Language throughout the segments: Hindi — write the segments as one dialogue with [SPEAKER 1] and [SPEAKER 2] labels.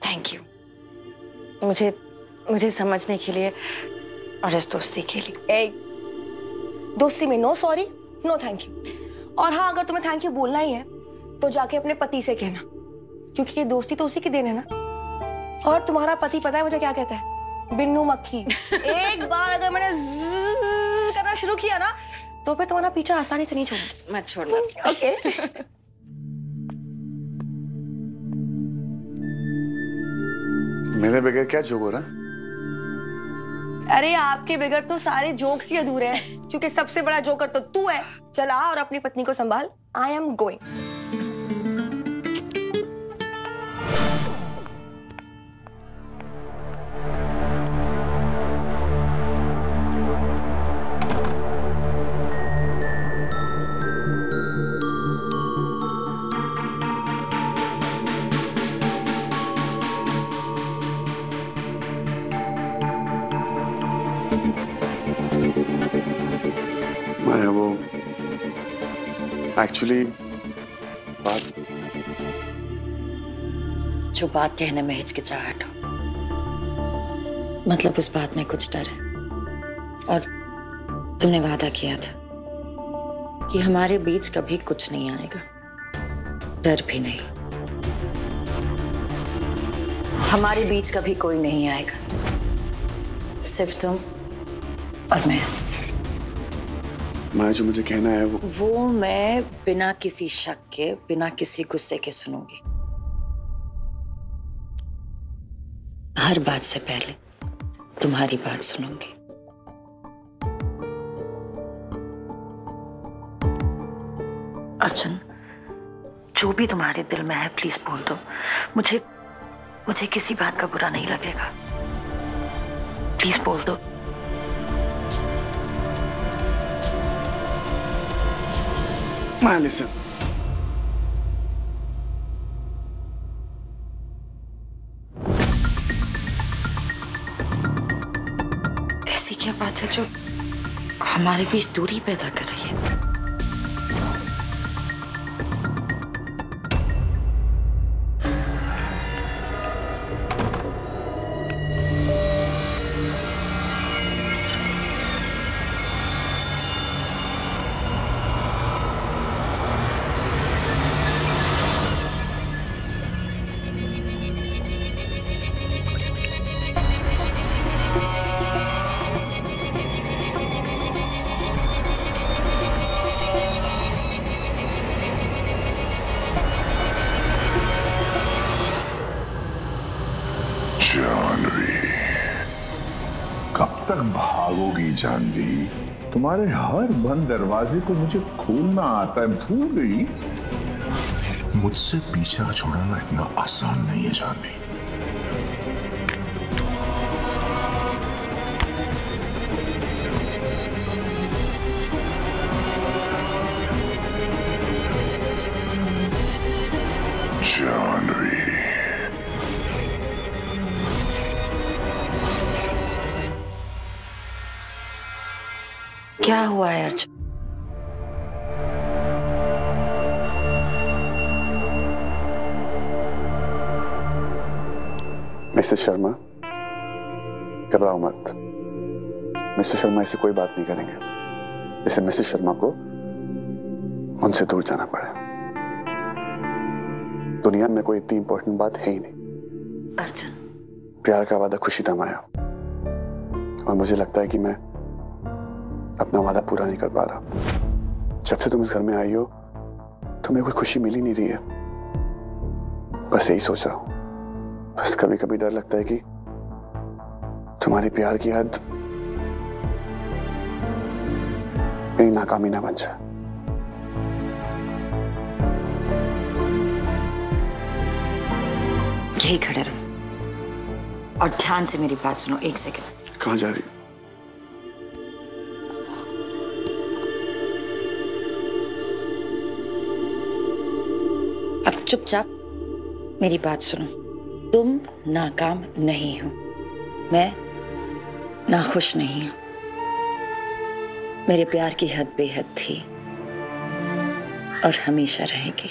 [SPEAKER 1] थैंक यू मुझे समझने के लिए और इस दोस्ती के लिए।
[SPEAKER 2] दोस्ती में no sorry no thank you. और हाँ, अगर तुम्हें थैंक यू बोलना ही है तो जाके अपने पति से कहना, क्योंकि ये दोस्ती तो उसी की देन है ना। और तुम्हारा पति पता है मुझे क्या कहता है? बिन्नू मक्खी। एक बार अगर मैंने ज़्ज़ करना शुरू किया ना तो फिर तुम्हारा पीछा आसानी से नहीं छोड़ना।
[SPEAKER 1] मत छोड़ना।
[SPEAKER 2] ओके।
[SPEAKER 3] मेरे बगैर क्या जोक हो रहा?
[SPEAKER 2] अरे आपके बगैर तो सारे जोक्स ही अधूरे हैं, क्योंकि सबसे बड़ा जोकर तो तू है। चला और अपनी पत्नी को संभाल। I am going.
[SPEAKER 3] मैं वो एक्चुअली बात
[SPEAKER 1] जो बात कहने में हिचकिचाहट हो, मतलब उस बात में कुछ डर है। और तुमने वादा किया था कि हमारे बीच कभी कुछ नहीं आएगा, डर भी नहीं। हमारे बीच कभी कोई नहीं आएगा, सिर्फ तुम और मैं।
[SPEAKER 3] जो मुझे कहना है
[SPEAKER 1] वो मैं बिना किसी शक के, बिना किसी गुस्से के सुनूंगी। हर बात से पहले तुम्हारी बात सुनूंगी। अर्जुन, जो भी तुम्हारे दिल में है प्लीज बोल दो। मुझे किसी बात का बुरा नहीं लगेगा। प्लीज बोल दो।
[SPEAKER 3] लिसन,
[SPEAKER 1] ऐसी क्या बात है जो हमारे बीच दूरी पैदा कर रही है?
[SPEAKER 4] कब तक भागोगी जानवी? तुम्हारे हर बंद दरवाजे को मुझे खोलना आता है, भूल गई? मुझसे पीछा छुड़ाना इतना आसान नहीं है जानवी। जानवी,
[SPEAKER 1] क्या हुआ है अर्जुन?
[SPEAKER 3] मिसेस शर्मा, घबराओ मत। मिसेस शर्मा ऐसी कोई बात नहीं करेंगे जिससे मिसेस शर्मा को उनसे दूर जाना पड़े। दुनिया में कोई इतनी इंपॉर्टेंट बात है ही नहीं।
[SPEAKER 1] अर्जुन,
[SPEAKER 3] प्यार का वादा खुशी था माया, और मुझे लगता है कि मैं अपना वादा पूरा नहीं कर पा रहा। जब से तुम इस घर में आई हो तुम्हें कोई खुशी मिल ही नहीं रही है। बस यही सोच रहा हूं। बस कभी कभी डर लगता है कि तुम्हारी प्यार की हद मेरी नाकामी ना बन जाए।
[SPEAKER 1] यही खड़े रहो और ध्यान से मेरी बात सुनो। एक सेकंड।
[SPEAKER 3] कहां जा रही?
[SPEAKER 1] अब चुपचाप मेरी बात सुनो। तुम नाकाम नहीं हो, मैं नाखुश नहीं हूं। मेरे प्यार की हद बेहद थी, और हमेशा रहेगी।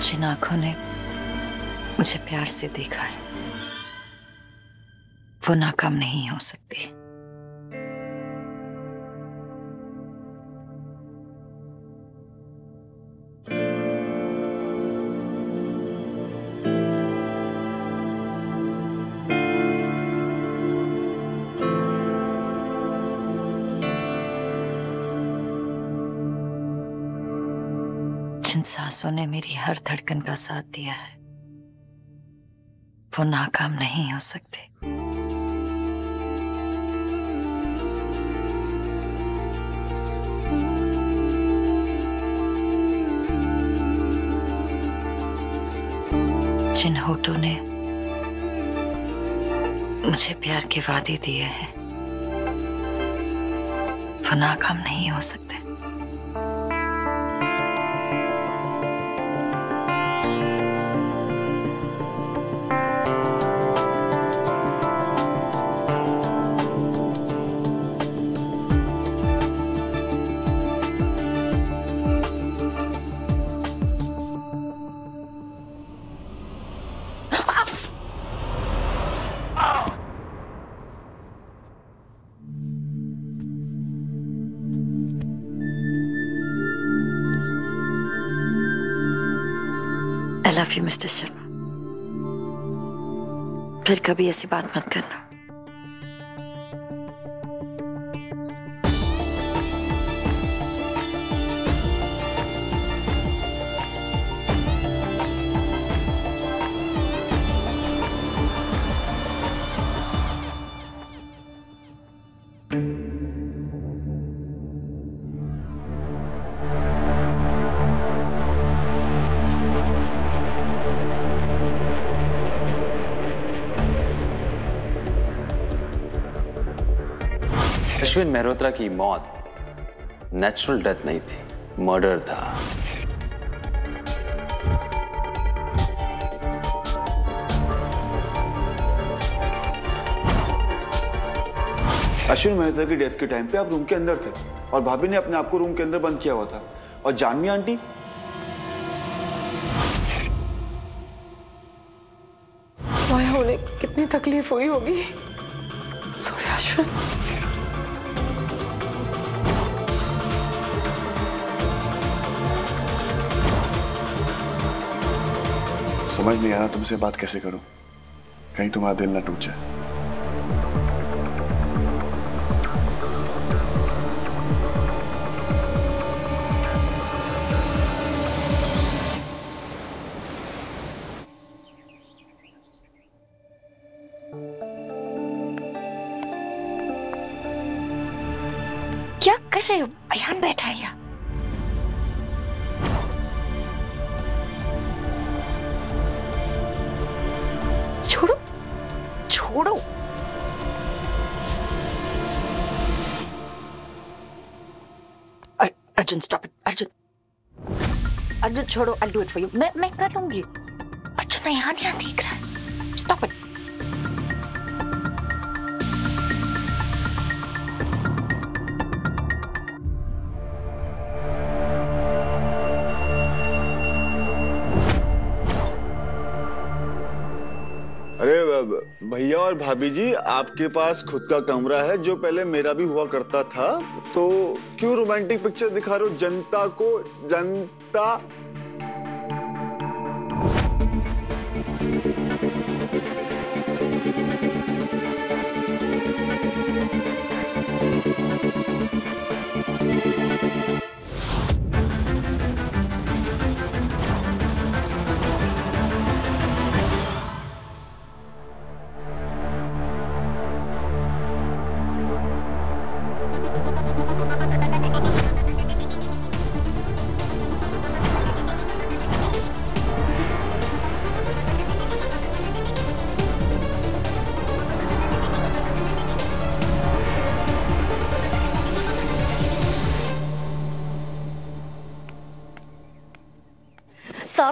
[SPEAKER 1] जिन आंखों ने मुझे प्यार से देखा है वो नाकाम नहीं हो सकती। जिन सांसों ने मेरी हर धड़कन का साथ दिया है वो नाकाम नहीं हो सकते। जिन होठों ने मुझे प्यार के वादे दिए हैं वो नाकाम नहीं हो सकते। I love you, mister Sharma. फिर कभी ऐसी बात मत करना।
[SPEAKER 5] अश्विन मेहरोत्रा की मौत नेचुरल डेथ नहीं थी, मर्डर था।
[SPEAKER 6] अश्विन मेहता की डेथ के टाइम पे आप रूम के अंदर थे और भाभी ने अपने आप को रूम के अंदर बंद किया हुआ था। और जानवी आंटी,
[SPEAKER 7] माया होने कितनी तकलीफ हुई होगी। सॉरी अश्विन।
[SPEAKER 3] समझ नहीं आ रहा तुमसे बात कैसे करूं, कहीं तुम्हारा दिल ना टूट जाए।
[SPEAKER 1] क्या कर रहे हो? अयान बैठा है यहाँ। छोड़ो छोड़ो। Arjun stop it. अर्जुन छोड़ो। I'll do it for you। मैं कर लूंगी। अर्जुन यहाँ दिख रहा है। Stop it.
[SPEAKER 6] अरे भैया और भाभी जी, आपके पास खुद का कमरा है जो पहले मेरा भी हुआ करता था, तो क्यों रोमांटिक पिक्चर दिखा रहे हो जनता को? जनता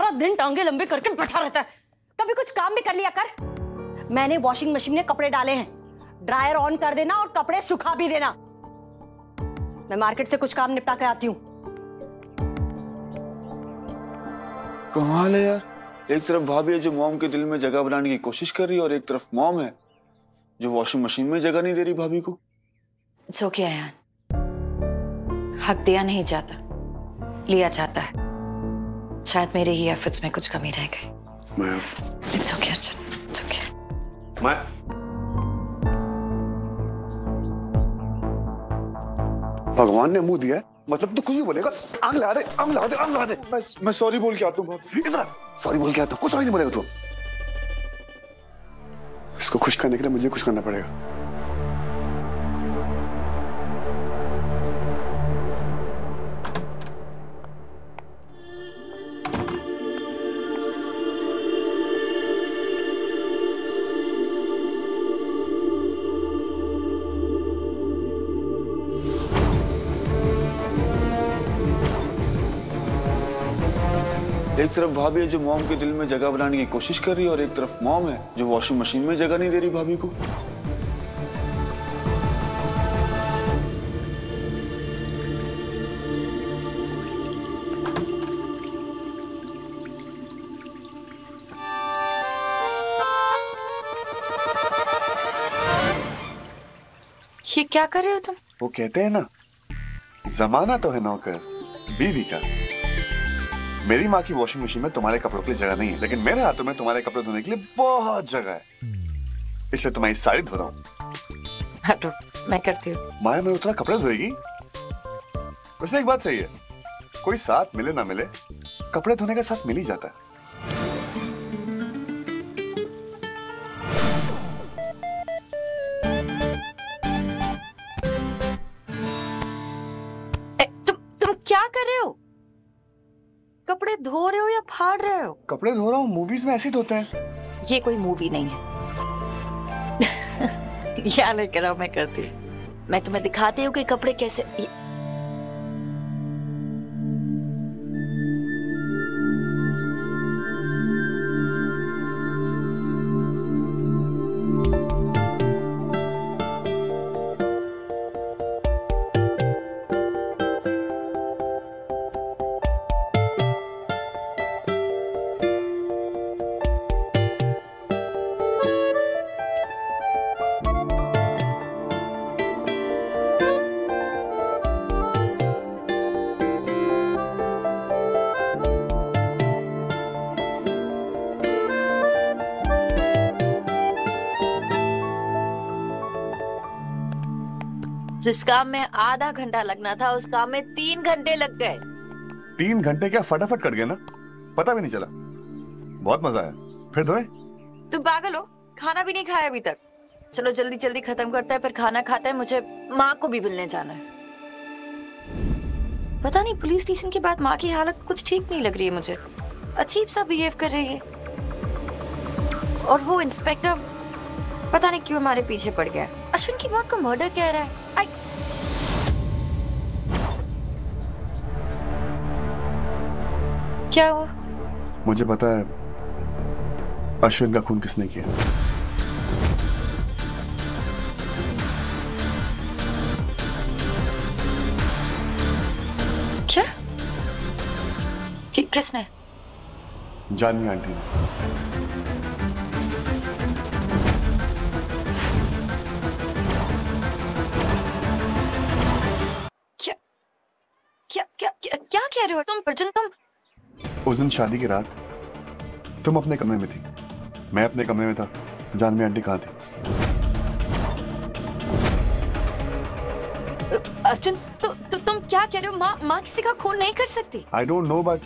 [SPEAKER 2] सारा दिन टांगे लंबे करके बैठा रहता है, कभी कुछ काम भी कर लिया कर। मैंने वॉशिंग मशीन में कपड़े डाले हैं, ड्रायर ऑन कर देना और कपड़े सुखा भी देना। मैं मार्केट से कुछ काम निपटा के आती हूँ।
[SPEAKER 6] कमाल है यार, एक तरफ भाभी है जो मॉम के दिल में जगह बनाने की कोशिश कर रही है और एक तरफ मॉम है जो वॉशिंग मशीन में जगह नहीं दे रही भाभी को।
[SPEAKER 1] इट्स ओके अयान, हक दिया नहीं जाता, लिया जाता है। शायद मेरे ही एफर्ट्स में कुछ कमी रह गई। It's okay Arjun, it's okay.
[SPEAKER 3] भगवान ने मुंह दिया है, मतलब तो कुछ भी बोलेगा। आग लगा दे, आग लगा दे, आग लगा दे।
[SPEAKER 6] मैं सॉरी बोल के आता हूँ भाभी।
[SPEAKER 3] इधर सॉरी बोल के आता हूँ, कुछ सॉरी नहीं बोलेगा तू। इसको खुश करने के लिए मुझे कुछ करना पड़ेगा।
[SPEAKER 6] एक तरफ भाभी है जो मॉम के दिल में जगह बनाने की कोशिश कर रही है और एक तरफ मॉम है जो वॉशिंग मशीन में जगह नहीं दे रही भाभी को।
[SPEAKER 1] ये क्या कर रहे हो तुम?
[SPEAKER 3] वो कहते हैं ना, जमाना तो है नौकर बीवी का। मेरी माँ की वॉशिंग मशीन में तुम्हारे कपड़ों के लिए जगह नहीं है, लेकिन मेरे हाथों में तुम्हारे कपड़े धोने के लिए बहुत जगह है। इसलिए तुम्हारी साड़ी धो रहा हूँ।
[SPEAKER 1] हटो, मैं करती हूँ।
[SPEAKER 3] माया मेरे उतना कपड़े धोएगी? वैसे एक बात सही है, कोई साथ मिले ना मिले, कपड़े धोने का साथ मिल ही जाता है।
[SPEAKER 1] तुम क्या कर रहे हो? कपड़े धो रहे हो या फाड़ रहे हो?
[SPEAKER 3] कपड़े धो रहा हूँ, मूवीज में ऐसे धोते हैं।
[SPEAKER 1] ये कोई मूवी नहीं है। या लेकर आओ, मैं करती हूँ। मैं तुम्हें दिखाती हूँ कि कपड़े कैसे। जिस काम में आधा घंटा लगना था उस काम में 3 घंटे लग गए।
[SPEAKER 3] 3 घंटे क्या फटाफट कट गया ना, पता भी नहीं चला। बहुत मजा आया। फिर धोए?
[SPEAKER 1] तुम पागल हो, खाना भी नहीं खाया अभी तक। चलो जल्दी जल्दी खत्म करता है, फिर खाना खाता है। मुझे माँ को भी मिलने जाना है। पता नहीं, पुलिस स्टेशन के बाद माँ की हालत कुछ ठीक नहीं लग रही है मुझे। अजीब सा बिहेव कर रही है। और वो इंस्पेक्टर पता नहीं क्यों हमारे पीछे पड़ गया। अश्विन की मौत को मर्डर कह रहा है। क्या हुआ?
[SPEAKER 3] मुझे पता है अश्विन का खून किसने किया।
[SPEAKER 1] क्या? किसने?
[SPEAKER 3] जानवी आंटी ने।
[SPEAKER 1] क्या कह रहे हो तुम अर्जुन? तुम
[SPEAKER 3] उस दिन शादी की रात तुम अपने कमरे में थी, मैं अपने कमरे में था। जानवी आंटी कहाँ थी?
[SPEAKER 1] अर्जुन तुम क्या कह रहे हो? माँ किसी का खून नहीं कर सकती।
[SPEAKER 3] I don't know but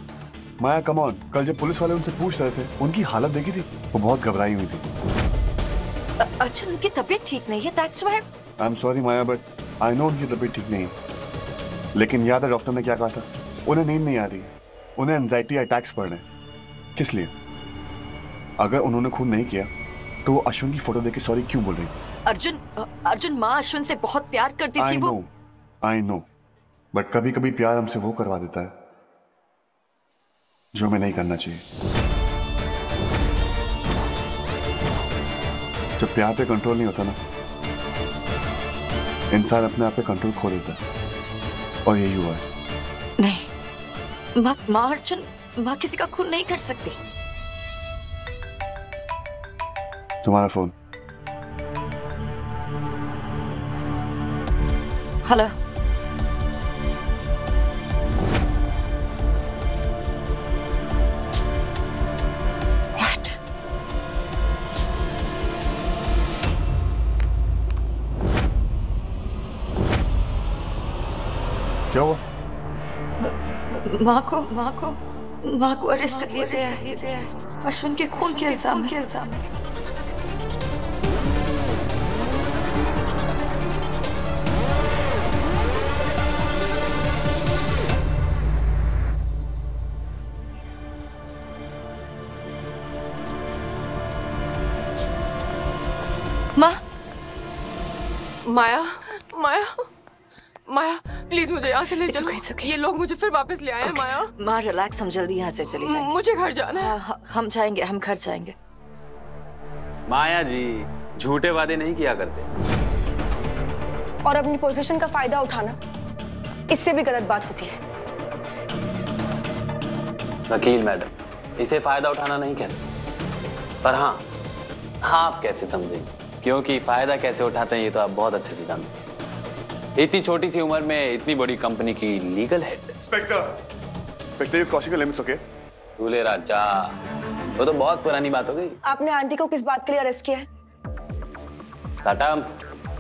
[SPEAKER 3] Maya come on, कल जब पुलिस वाले उनसे पूछ रहे थे उनकी हालत देखी थी, वो बहुत घबराई हुई थी।
[SPEAKER 1] अर्जुन उनकी तबीयत ठीक नहीं है, that's why.
[SPEAKER 3] I am sorry Maya but I know उनकी तबीयत ठीक नहीं है। लेकिन याद है डॉक्टर ने क्या कहा था? उन्हें नींद नहीं आ रही है, उन्हें एंजाइटी अटैक्स पड़ रहे हैं। किस लिए? अगर उन्होंने खून नहीं किया तो वो अश्विन की फोटो देख के सॉरी क्यों बोल रही?
[SPEAKER 1] अर्जुन माँ अश्विन से बहुत प्यार करती थी। वो
[SPEAKER 3] आई नो बट कभी कभी प्यार हमसे वो करवा देता है जो हमें नहीं करना चाहिए। जब प्यार पे कंट्रोल नहीं होता ना, इंसान अपने आप पे कंट्रोल खो देता है, और यही हुआ है।
[SPEAKER 1] नहीं, माँ अर्जुन, माँ किसी का खून नहीं कर सकती।
[SPEAKER 3] तुम्हारा फोन।
[SPEAKER 1] हेलो। व्हाट?
[SPEAKER 3] क्या हुआ?
[SPEAKER 1] माँ को अरेस्ट कर लिया गया है। अश्विन के खून के इल्जाम है। माँ,
[SPEAKER 7] माया, माया, माया, प्लीज मुझे यहाँ से ले चलो।
[SPEAKER 1] It's okay.
[SPEAKER 7] ये लोग मुझे फिर वापस ले आए हैं। माया,
[SPEAKER 1] माँ रिलैक्स, हम जल्दी यहाँ से चली जाएंगे।
[SPEAKER 7] मुझे घर जाना है।
[SPEAKER 1] हाँ, हम जाएंगे, हम घर जाएंगे।
[SPEAKER 5] माया जी, झूठे वादे नहीं किया करते।
[SPEAKER 2] और अपनी पोजीशन का फायदा उठाना, इससे भी गलत बात होती है।
[SPEAKER 5] वकील मैडम, इसे फायदा उठाना नहीं कहते, पर हाँ, आप कैसे समझेंगे, क्योंकि फायदा कैसे उठाते हैं ये तो आप बहुत अच्छे से जानते हैं। इतनी छोटी सी उम्र में इतनी बड़ी कंपनी की legal head.
[SPEAKER 3] Inspector, crossing the limits, okay?
[SPEAKER 5] दूल्हे राजा, वो तो बहुत पुरानी बात हो गई।
[SPEAKER 2] आपने आंटी को किस बात के लिए अरेस्ट किया है?
[SPEAKER 5] साटम,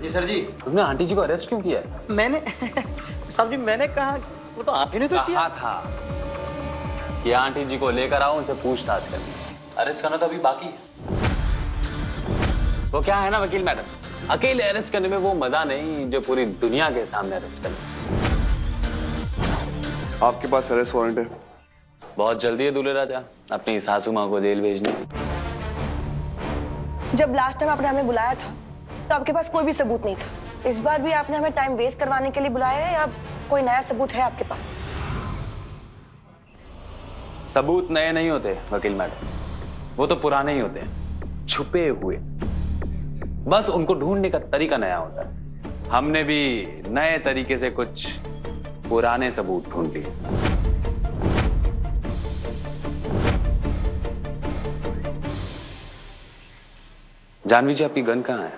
[SPEAKER 8] जी सर जी।
[SPEAKER 5] तुमने आंटी जी को अरेस्ट क्यों किया है?
[SPEAKER 8] मैंने साहब जी, मैंने कहा, वो तो आप ही ने तो किया।
[SPEAKER 5] कहा था कि आंटी जी को लेकर आओ, उनसे पूछताछ करनी। अरेस्ट करना तो अभी बाकी है। वो क्या है ना वकील मैडम, अकेले अरेस्ट करने में वो मजा नहीं जो पूरी दुनिया के सामने अरेस्ट करने।
[SPEAKER 3] आपके पास अरेस्ट वारंट है?
[SPEAKER 5] बहुत जल्दी है दूल्हे राजा, अपनी सासू माँ को जेल भेजने की।
[SPEAKER 2] जब लास्ट टाइम आपने हमें बुलाया था तो आपके पास कोई भी सबूत नहीं था। इस बार भी आपने हमें टाइम वेस्ट करवाने के लिए बुलाया है या कोई नया सबूत है आपके पास?
[SPEAKER 5] सबूत नए नहीं होते वकील मैडम, वो तो पुराने ही होते हैं, छुपे हुए। बस उनको ढूंढने का तरीका नया होता है। हमने भी नए तरीके से कुछ पुराने सबूत ढूंढ लिए। जानवी जी, आपकी गन कहाँ है?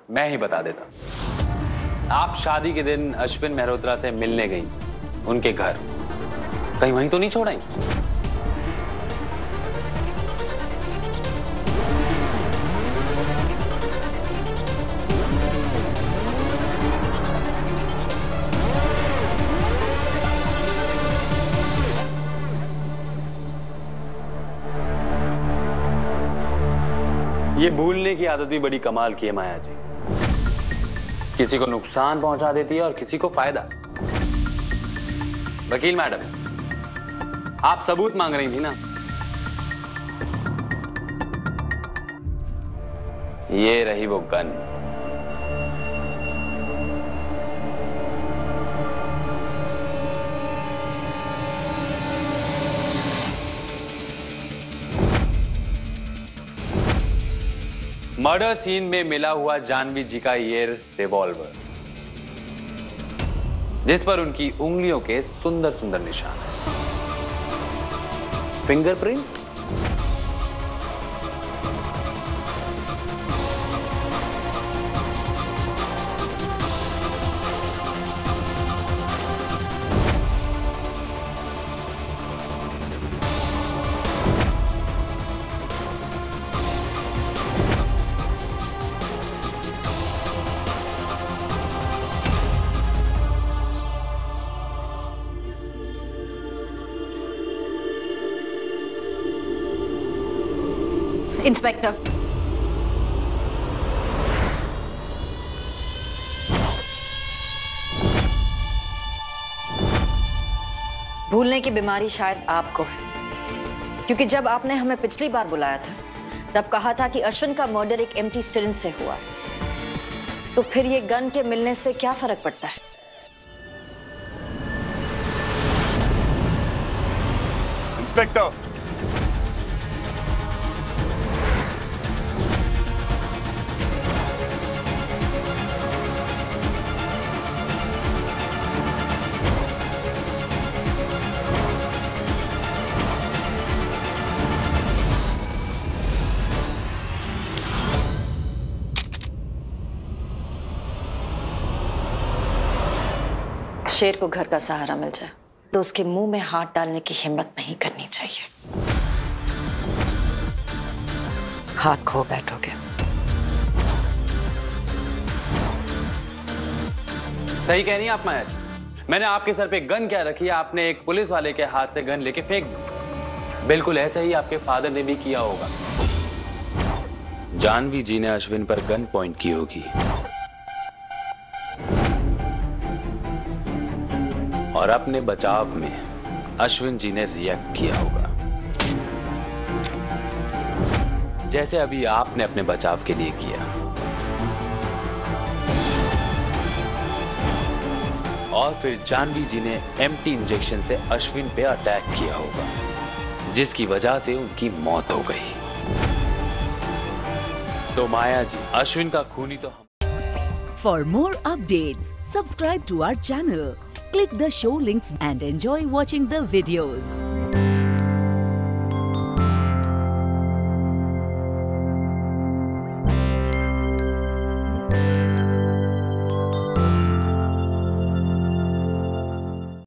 [SPEAKER 5] मैं ही बता देता। आप शादी के दिन अश्विन मेहरोत्रा से मिलने गई उनके घर, कहीं वहीं तो नहीं छोड़ आई? ये भूलने की आदत भी बड़ी कमाल की है माया जी। किसी को नुकसान पहुंचा देती है और किसी को फायदा। वकील मैडम, आप सबूत मांग रही थी ना? ये रही वो गन। मर्डर सीन में मिला हुआ जानवी जी का ये रिवॉल्वर, जिस पर उनकी उंगलियों के सुंदर सुंदर निशान हैं। फिंगरप्रिंट्स।
[SPEAKER 1] इंस्पेक्टर, भूलने की बीमारी शायद आपको है, क्योंकि जब आपने हमें पिछली बार बुलाया था तब कहा था कि अश्विन का मर्डर एक एम्प्टी सिरिंज से हुआ है। तो फिर ये गन के मिलने से क्या फर्क पड़ता है?
[SPEAKER 6] इंस्पेक्टर,
[SPEAKER 1] शेर को घर का सहारा मिल जाए तो उसके मुंह में हाथ डालने की हिम्मत नहीं करनी चाहिए। हाथ खो बैठोगे।
[SPEAKER 5] सही कह रही हैं आप माया जी। मैंने आपके सर पे गन क्या रखी है, आपने एक पुलिस वाले के हाथ से गन लेके फेंक दी। बिल्कुल ऐसा ही आपके फादर ने भी किया होगा। जानवी जी ने अश्विन पर गन पॉइंट की होगी और अपने बचाव में अश्विन जी ने रिएक्ट किया होगा, जैसे अभी आपने अपने बचाव के लिए किया। और फिर जानवी जी ने एम्प्टी इंजेक्शन से अश्विन पे अटैक किया होगा, जिसकी वजह से उनकी मौत हो गई। तो माया जी, अश्विन का खूनी तो हम।
[SPEAKER 9] For more updates, subscribe to our channel, click the show links and enjoy watching the videos.